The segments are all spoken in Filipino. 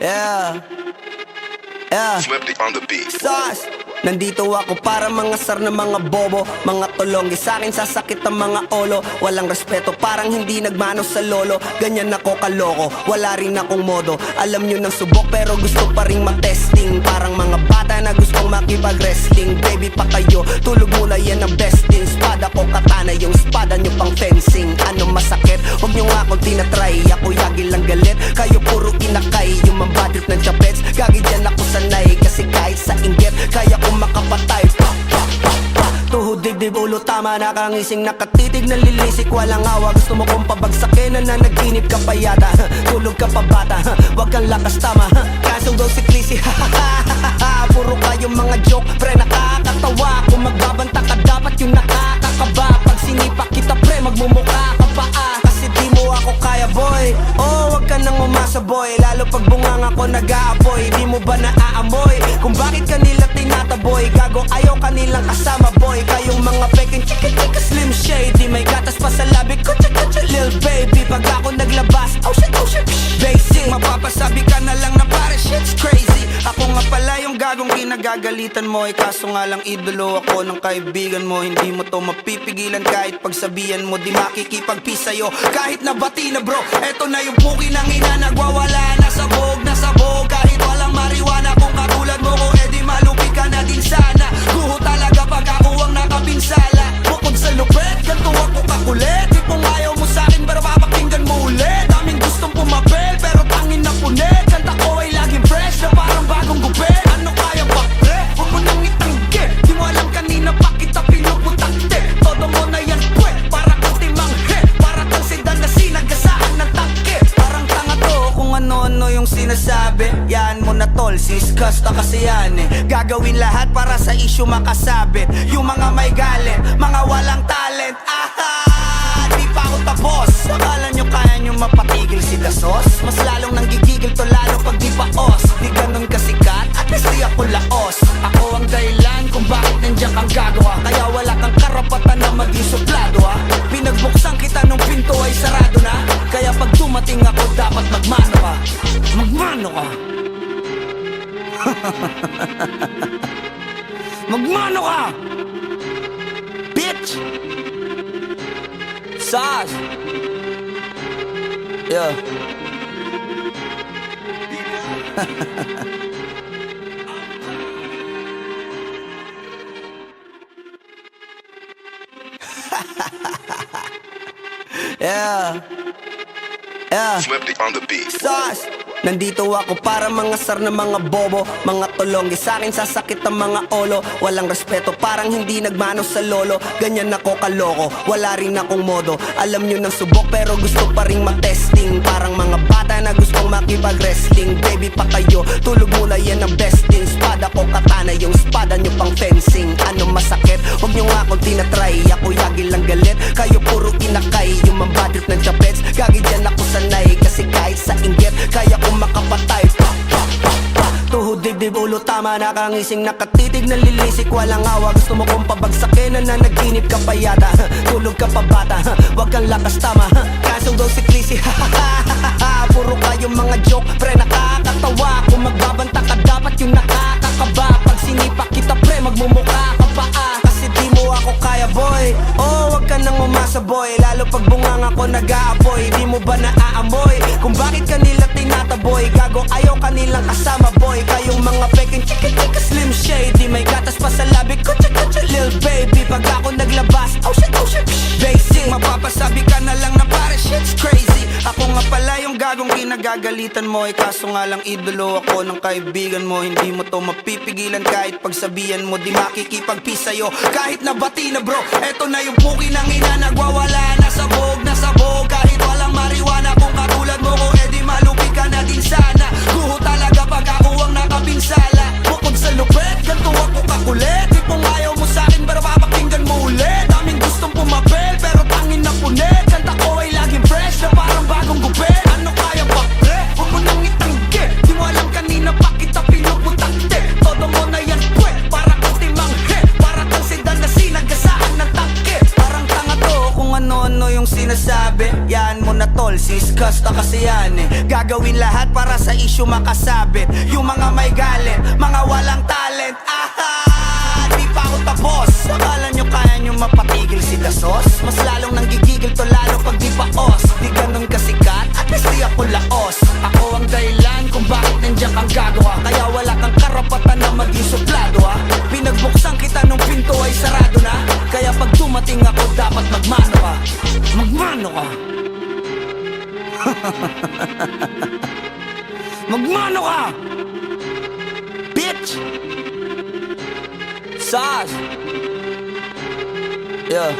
Yeah. Yeah. Flipped on the beat. Sauce. Nandito ako para mangasar ng mga bobo, mga tulonggi sa'kin sasakit ang mga olo. Walang respeto, parang hindi nagmano sa lolo. Ganyan ako kaloko, wala rin akong modo. Alam nyo ng subok pero gusto pa rin matesting. Parang mga bata na gustong makipag-wrestling. Baby pa kayo, tulog muna yan ang besting. Spada ko katana, yung spada nyo pang fencing. Ano masakit? Huwag nyo nga akong tinatry. Ako yagi lang galit, kayo puro inakay. Yung mambadrip ng chapets, gagi dyan ako sanay. Kasi kahit sa inggit, kaya ko makapatay. Tuhod, dibdib, ulo, tama, nakangising, nakatitig, nalilisik, walang awa. Gusto mo kong pabagsakin, nananaginip ka pa yata. Tulog ka pa bata, wag kang lakas tama. Kasong daw si Clissy, puro kayong mga joke, pre, nakakatawa. Kung magbabanta ka, dapat yung nakakakaba. Pag sinipa kita, pre, magmumukha ka pa kasi di mo ako kaya, boy. Oh, wag ka nang umasa, boy. Lalo pag bungang ako nag-aapoy. Di mo ba naaamoy kung bakit kanila tinataboy? Gago, ayaw kanilang kasama, boy. Kayong mga peking chika-chika slim shady. May gatas pa sa labi ko, chika-chika lil baby. Pag ako naglabas, oh shit, basic. Mapapasabi ka na lang na pare, shit's crazy. Ako nga pala yung gagong kinagagalitan mo. Kaso nga lang idolo ako ng kaibigan mo. Hindi mo to mapipigilan kahit pagsabihan mo. Di makikipagpis sa'yo kahit nabati na bro. Eto na yung puki ng ina, nagwawala na sabog. Kahit walang mariwana, kung katulad mo ko, edi malupi ka na din sana. Guho talaga pag ako ang nakapinsala. Bukod sa lupet, ganito ako kakulit. Di kung ayaw mo sa'kin, pero papakinggan mo ulit. Daming gustong pumapel, pero tangin na punit. Kanta ko ay laging fresh, na parang bagong gupit. Ano kaya ba, pre? Huwag mo nang itanggi. Di mo alam kanina pa kita pinuputakte. Todo mo na yan, pwe, para kang timang hit. Para kang sedan na sinagasaan ng tangke. Parang tanga to kung ano-ano yung sinasabi. Yan mo na tol, siskasta kasi yan eh. Gagawin lahat para sa issue makasabit. Yung mga may galit, mga walang talent. Di pa ako tapos. Akala nyo kaya nyo mapatigil si Dasos? Mas lalong nanggigigil to lalo pag di paos. Di ganun kasikat, at least di ako laos. Ako ang dahilan kung bakit nandiyan kang gagawa. Kaya wala kang karapatan na maging suplado ha. Pinagbuksan kita nung pinto ay sarado na. Kaya pag dumating ako dapat magmano ka. Magmano ka. Magmano ka, bitch. Sauce. Yeah. Yeah. Yeah. Flipped on the beat. Sauce. Nandito ako para mangasar ng mga bobo, mga tulonggi sa'kin sasakit ang mga olo. Walang respeto, parang hindi nagmano sa lolo. Ganyan ako kaloko, wala rin akong modo. Alam nyo ng subok pero gusto pa rin matesting. Parang mga bata na gustong makipag-wrestling. Baby pa kayo, tulog muna yan ang besting. Spada ko katana, yung spada nyo pang fencing. Ano masakit? Huwag nyo nga akong tinatry. Ako yagi lang galit, kayo puro inakay. Yung mambadrip ng chapets, gagi dyan ako sanay. Kasi kahit sa inggit, kaya ko makapatay. Tuhod, dibdib, ulo, tama, nakangising, nakatitig, nalilisik, walang awa. Gusto mo kong pabagsakin, nananaginip ka pa yata. Tulog ka pa bata, wag kang lakas tama. Kasong daw si Clissy, puro kayong mga joke, pre, nakakatawa. Kung magbabanta ka, dapat yung nakakakaba. Pag sinipa kita, pre, magmumukha ka pa kasi di mo ako kaya, boy. Oh, wag ka nang umasa, boy. Lalo pag bungang ako nag-aapoy. Di mo ba naaamoy kung bakit kanila tinataboy? Gago, ayaw kanilang kasama, boy. Kayong mga peking chika-chika slim shady. May gatas pa sa labi ko, chika-chika lil baby. Pag ako naglabas, oh shit, basic. Mapapasabi ka na lang na pare, shit's crazy. Ako nga pala yung gagong kinagagalitan mo. Kaso nga lang idolo ako ng kaibigan mo. Hindi mo to mapipigilan kahit pagsabihan mo. Di makikipagpis sa'yo kahit nabati na bro. Eto na yung puki ng ina, nagwawala na sabog. Kahit walang mariwana, kung katulad mo ko, edi malupi ka na din sana. Guho talaga pag ako ang nakapinsala. Bukod sa lupet, ganito ako kakulit. Di kung ayaw mo sa'kin, pero papakinggan mo ulit. Daming gustong pumapel, pero tangin na punit. Kanta ko ay laging fresh, na parang bagong gupit. Ano kaya ba, pre? Huwag mo nang itanggi. Di mo alam kanina pa kita pinuputakte. Todo mo na yan, pwe, para kang timang hit. Para kang sedan na sinagasaan ng tangke. Parang tanga to kung ano sinasabi, yan mo na tol, sis, kasta kasi yan eh. Gagawin lahat para sa issue makasabit. Yung mga may galit, mga walang talent. Di pa ako tapos. Akala nyo kaya nyo mapatigil si Dasos? Mas lalong nanggigigil to lalo pag di paos. Di ganun kasikat, at least di ako laos. Ako ang dahilan kung bakit nandiyan kang gagawa. Kaya wala kang karapatan na maging suplado ha. Pinagbuksan kita nung pinto ay sarado na. Kaya pag dumating ako dapat magmano ka. Magmano ka. Magmano ka, bitch. Sas. Yeah.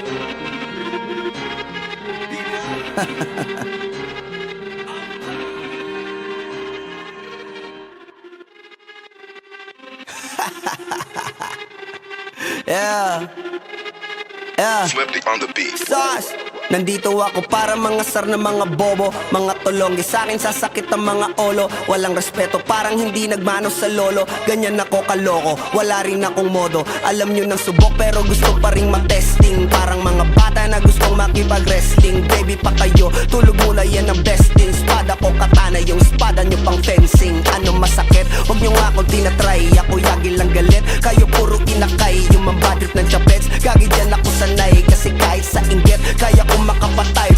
Yeah. Yeah. Swifty on the beat. Sas. Nandito ako para mga sar na mga bobo, mga tulonggi sa akin sasakit ang mga olo. Walang respeto, parang hindi nagmano sa lolo. Ganyan ako kaloko, wala rin akong modo. Alam nyo ng subok pero gusto pa rin matesting. Parang mga bata na gustong makipag-wrestling. Baby pa kayo, tulog muna yan ang besting. Spada ko katana, yung spada nyo pang fencing. Ano masakit? Huwag nyo nga akong tinatry. Ako yagi lang galit, kayo puro inakay. Yung mambadrip ng chapets, gagi dyan ako sanay. Kasi kahit sa inggit, kaya ko makapatay.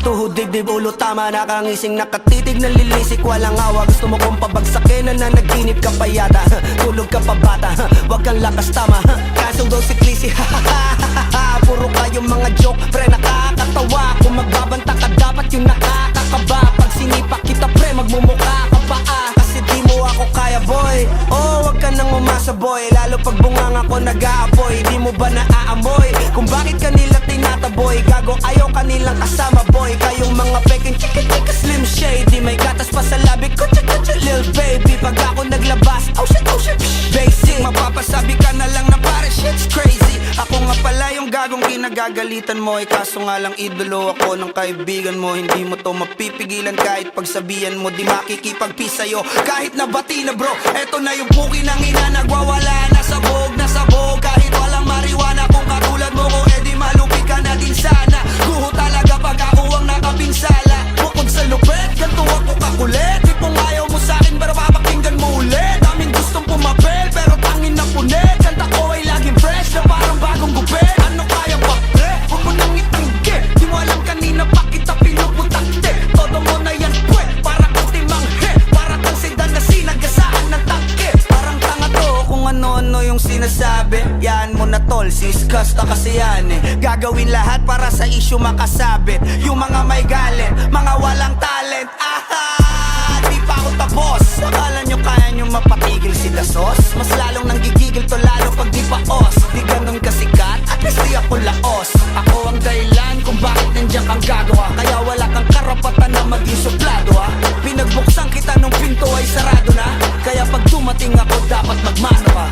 Tuhod, dibdib, ulo, tama, nakangising, nakatitig, nalilisik, walang awa. Gusto mo kong pabagsakin, nananaginip ka pa yata. Tulog ka pa bata, wag kang lakas tama. Kasong daw si Clissy, puro kayong mga joke, pre, nakakatawa. Kung magbabanta ka, dapat yung nakakakaba. Pag sinipak kita, pre, magmumukha ka pa kasi di mo ako kaya, boy. Oh, wag ka nang umasa, boy. Lalo pag bungang ako nag-aapoy. Di mo ba naaamoy kung bakit kanila tinataboy? Gago, ayaw kanilang kasama, boy. Kayong mga peking chika-chika slim shady. May gatas pa sa labi ko, chika-chika lil baby. Pag ako naglabas, oh shit, basic. Mapapasabi ka na lang na pare, shit's crazy. Ako nga pala yung gagong kinagagalitan mo. Kaso nga lang idolo ako ng kaibigan mo. Hindi mo to mapipigilan kahit pagsabihan mo. Di makikipagpis sa'yo kahit nabati na bro. Eto na yung puki ng ina, nagwawala na sabog. Kahit walang mariwana, kung katulad mo ko, edi malupi ka na din sana. Guho talaga pag ako ang nakapinsala. Bukod sa lupet, ganto ako kakulit. Di kung ayaw mo sa'kin, pero papakinggan mo ulit. Daming gustong pumapel, pero tangin na punit. Kanta ko ay laging fresh, na parang bagong gupit. Ano kaya pa, pre? Huwag mo nang itanggi. Di mo alam kanina pa kita pinuputante. Todo mo na yan, pwe, para kang timanghe. Para kang sedan na sinagasaan ng tangke. Parang tanga to kung ano-ano yung sinasabi. Yan mo na tol, sis, kasta kasi yan eh. Gagawin lahat para sa issue makasabit. Yung mga may galit, mga walang talent. Di pa ako tapos. Akala nyo kaya nyo mapatigil si Dasos? Mas lalong nanggigigil to lalo pag di paos. Di ganun kasikat, at least di ako laos. Ako ang dahilan kung bakit nandiyan kang gagawa. Kaya wala kang karapatan na maging suplado ha. Pinagbuksan kita nung pinto ay sarado na. Kaya pag dumating ako dapat magmano ka.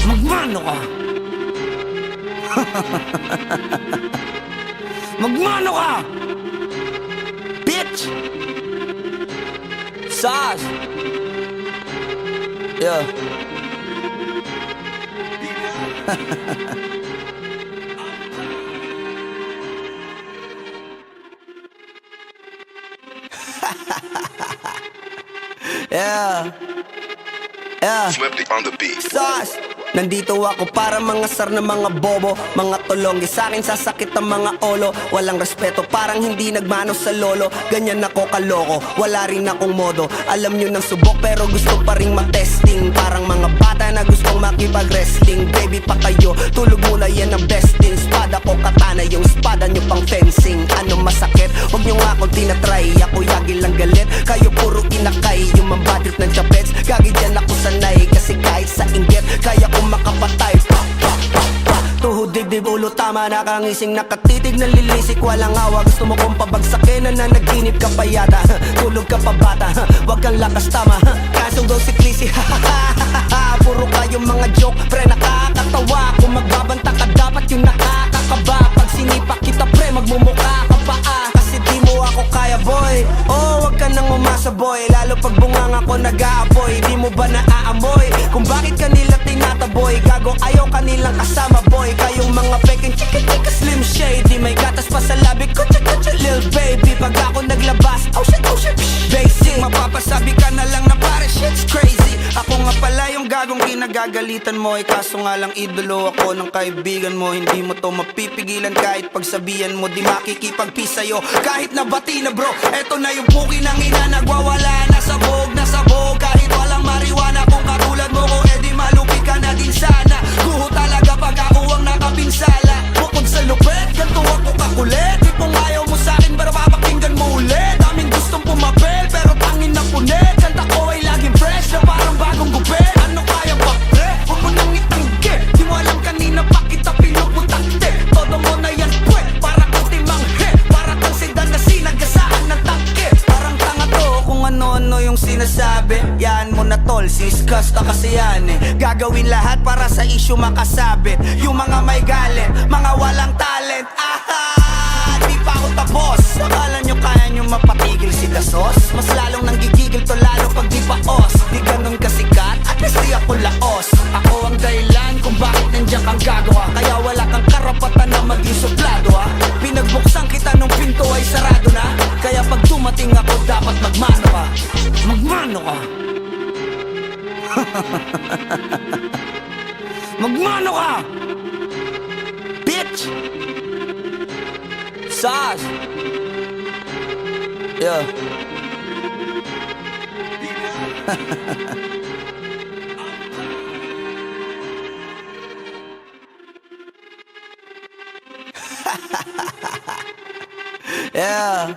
Magmano ka. Magmano ka, bitch. Sas. Yeah. Yeah. Yeah. Swifty on the beat. Sas. Nandito ako para mga sar na mga bobo, mga tulonggi sa akin sasakit ang mga olo. Walang respeto, parang hindi nagmano sa lolo. Ganyan ako kaloko, wala rin akong modo. Alam nyo ng subok pero gusto pa rin matesting. Parang mga bata na gustong makipag-wrestling. Baby pa kayo, tulog muna yan ang besting. Spada ko katana, yung spada nyo pang fencing. Ano masakit? Huwag nyo nga akong tinatry. Ako yagi lang galit, kayo puro inakay. Yung mambadrip ng chapets, gagi dyan ako sanay. Kasi kahit sa inggit, kaya ko makapatay. Tuhod, dibdib, ulo, tama, nakangising, nakatitig, nalilisik, walang awa. Gusto mo kong pabagsakin, nananaginip ka pa yata. Tulog ka pa bata, wag kang lakas tama. Kasong daw si Clissy, puro kayong mga joke, pre, nakakatawa. Kung magbabanta ka, dapat yung nakakakaba. Pag sinipak kita, pre, magmumukha ka pa kasi di mo ako kaya, boy. Oh, wag ka nang umasa, umasaboy, lalo pag bunganga ko nag-aapoy. Di mo ba naaamoy kung bakit kanila tinataboy? Gago ayaw kanilang kasama boy. Kayong mga peking chika-chika slim shady, may gatas pa sa labi ko, chika-chika lil baby. Pag ako naglabas, oh shit, basic. Mapapasabi ka na lang na pare shit's crazy. Ako nga pala yung gagong kinagagalitan mo, kaso nga lang idolo ako ng kaibigan mo. Hindi mo to mapipigilan kahit pagsabihan mo, di makikipagpis sa'yo kahit nabati na bro. Eto na yung puki ng ina, nagwawala na sabog. Kahit walang mariwana, kung katulad mo ko, edi malupi ka na din sana. Guho talaga pag ako ang nakapinsala. Bukod sa lupet, ganto ako kakulit. Di kung ayaw mo sa'kin, pero papakinggan mo ulit. Daming gustong pumapel, pero tangin na punit. Kanta ko ay laging fresh, na parang bagong gupit. Ano kaya ba, pre? Huwag mo nang itanggi. Di mo alam kanina pa kita pinuputante. Todo mo na yan, pwe, para kang timanghe. Para kang sedan na sinagasaan ng tangke. Parang tanga to kung ano-ano yung sinasabi. Yan mo na tol, siskas na kasi yan eh. Gagawin lahat para sa issue makasabit. Yung mga may galit, mga walang talent. Di pa ako tapos. Akala nyo kaya nyo mapatigil si Dasos? Mas lalong nanggigigil to lalo pag di paos. Di ganun kasikat, at least di ako laos. Ako ang dahilan kung bakit nandiyan kang gagawa. Kaya wala kang karapatan na maging suplado ha. Pinagbuksan kita nung pinto ay sarado na. Kaya pag dumating ako dapat magmano ka. Magmano ka. Magmano ka, bitch. Sas. Yeah. Yeah.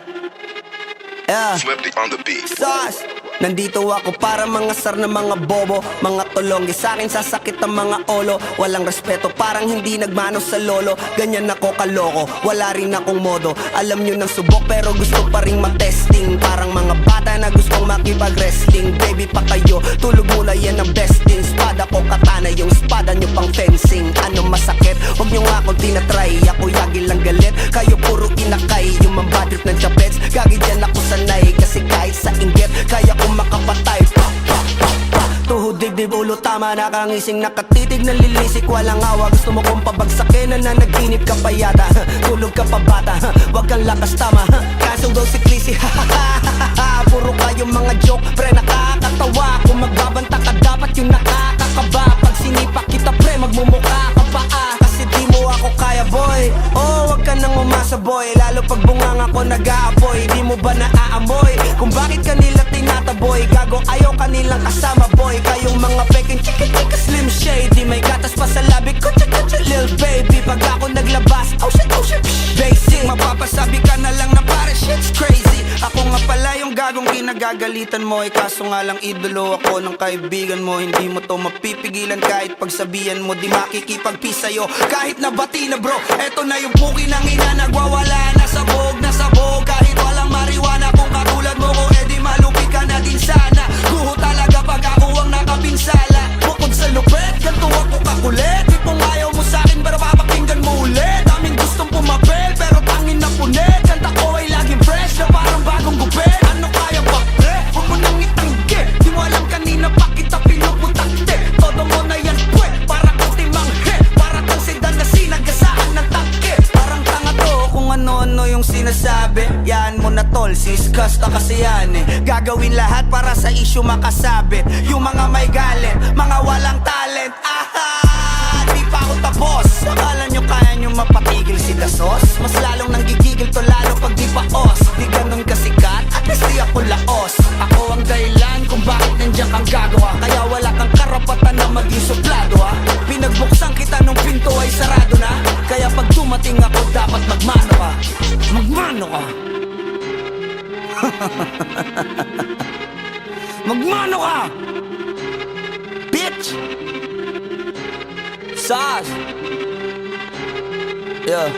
Yeah. Flipped on the beat. Sauce. Nandito ako para mangasar na mga bobo, mga tulonggi sa'kin sasakit ang mga olo. Walang respeto, parang hindi nagmano sa lolo. Ganyan ako kaloko, wala rin akong modo. Alam nyo ng subok pero gusto pa rin matesting. Parang mga bata na gustong makipag-wrestling. Baby pa kayo, tulog muna yan ang besting. Spada ko katana, yung spada nyo pang fencing. Ano masakit? Huwag nyo nga akong tinatry. Ako yagi lang galit, kayo puro inakay. Yung mambadrip ng chapets, gagi dyan ako sanay. Kasi kahit sa inggit, kaya ko makapatay. Tuhod, dibdib, ulo, tama, nakangising, nakatitig, nalilisik, walang awa. Gusto mo kong pabagsakin, na nanaginip ka pa yata. Tulog ka pa bata, wag kang lakas tama. Kasong daw si Clissy, puro kayong mga joke, pre, nakakatawa. Kung magbabanta ka, dapat yung nakakakaba. Pag sinipa kita, pre, magmumukha ka pa kasi di mo ako kaya, boy. Oh, wag ka nang umasa, boy. Lalo pag bunganga ko nag-aapoy. Di mo ba naaamoy kung bakit kanila tinataboy? Gago ayaw kanilang kasama boy. Kayong mga peking chika-chika slim shady, may gatas pa sa labi ko, chika-chika lil baby. Pag ako naglabas, oh shit, basic. Mapapasabi ka na lang na pare shit's crazy. Ako nga pala yung gagong kinagagalitan mo, kaso nga lang idolo ako ng kaibigan mo. Hindi mo to mapipigilan kahit pagsabihan mo, di makikipagpis sa'yo kahit nabati na bro. Eto na yung puki ng ina, nagwawala na sabog. Kahit walang mariwana, kung katulad mo ko, edi malupi ka na din sana. Guho talaga pag ako ang nakapinsala. Bukod sa lupet, ganto ako kakulit. Di kung ayaw mo sa'kin, pero papakinggan mo ulit. Daming gustong pumapel, pero tangin na punit. Kanta ko ay laging fresh, na parang bagong gupit. Ano kaya ba, pre? Huwag mo nang itanggi. Di mo alam kanina pa kita pinuputante. Todo mo na yan, pwe, para kang timanghe. Para kang sedan na sinagasaan ng tangke. Parang tanga to kung ano-ano yung sinasabi. Yan mo na tol, siskas na kasi yan eh. Gagawin lahat para sa issue makasabit. Yung mga may galit, mga walang talent. Di pa ako tapos. Akala nyo kaya nyo mapatigil si Dasos? Mas lalong nanggigigil to lalo pag di paos. Di ganun kasikat, at least di ako laos. Ako ang dahilan kung bakit nandiyan kang gagawa. Kaya wala kang karapatan na maging suplado ha. Pinagbuksan kita nung pinto ay sarado na. Kaya pag dumating ako dapat magmano ka. Magmano ka. Magmano ka, bitch. Sas. Yeah.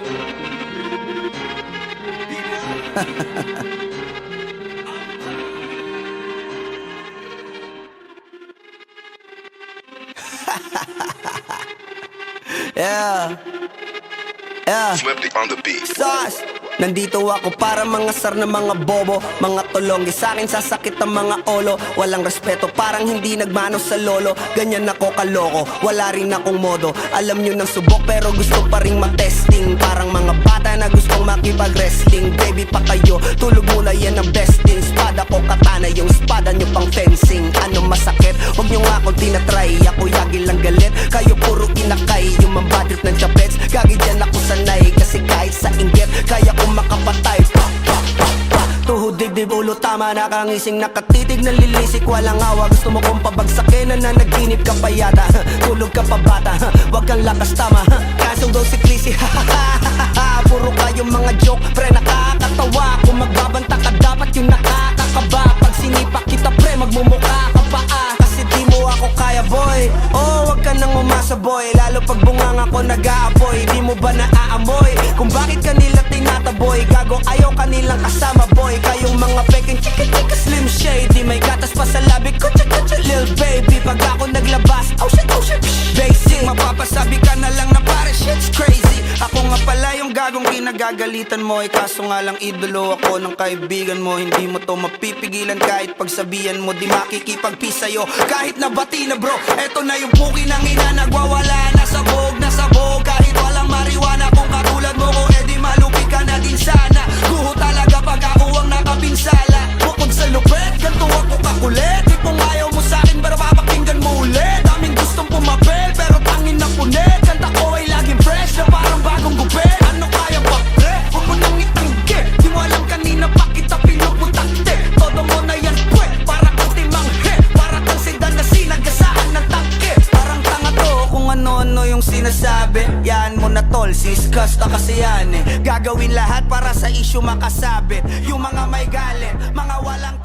Yeah. Flipped on the beat. Sauce. Nandito ako para mga sar na mga bobo, mga tulonggi sa akin sasakit ang mga olo. Walang respeto parang hindi nagmano sa lolo. Ganyan ako kaloko, wala rin akong modo. Alam nyo ng subok pero gusto pa rin matesting. Parang mga bata na gustong makipag-wrestling. Baby pa kayo, tulog muna yan ang besting. Espada ko katana, yung espada nyo pang fencing. Ano masakit? Huwag nyo nga akong tinatry. Ako yagi lang galit, kayo puro inakay. Yung mambadrip ng chapets, gagi dyan ako sanay. Kasi kahit sa inggit, kaya ko makapatay. Tuhod, dibdib, ulo, tama, nakangising, nakatitig, nalilisik, walang awa. Gusto mo kong pabagsakin, nananaginip ka pa yata. Tulog ka pa bata, wag kang lakas tama. Kasong daw si Clissy, puro kayong mga joke, pre nakakatawa. Kung magbabanta ka dapat yung nakakakaba. Pag sinipak kita pre, magmumukha ka pa kasi di mo ako kaya boy. Oh, wag ka nang umasa boy, lalo pag bunganga ko nag-aapoy. Di mo ba naaamoy kung bakit kanila tinataboy? Gago ayaw kanilang kasama boy. Kayong mga peking chika-chika slim shade, di may gatas pa sa labi ko, cha-cha-cha lil baby. Pag ako naglabas, oh shit, basic. Mapapasabi ka na lang na pare shit's crazy. Ako nga pala yung gagong kinagagalitan mo. Kaso nga lang idolo ako ng kaibigan mo. Hindi mo to mapipigilan kahit pagsabihan mo. Di makikipagpis sa'yo kahit nabati na bro. Eto na yung puki ng ina, nagwawala na sabog. Kahit walang mariwana, kung katulad mo ko edi malupi ka na din sana. Guho talaga pag ako ang nakapinsala. Bukod sa lupet, ganto ako kakulit. Di kung ayaw mo sa'kin pero papakinggan mo ulit. Daming gustong pumapel pero tangin na punit. Kanta ko ay laging fresh na parang bagong gupit. Ano kaya ba pre? Huwag mo nang itingge. Di mo alam kanina pa kita pinuputante. Todo mo na yan pwe, para kang timanghe. Para kang sedan na sinagasaan ng tangke. Parang tanga to kung ano-ano yung sinasabi. Yan mo na tol, siskasta kasi yan eh. Gagawin lahat para sa issue makasabit. Yung mga may galit, mga walang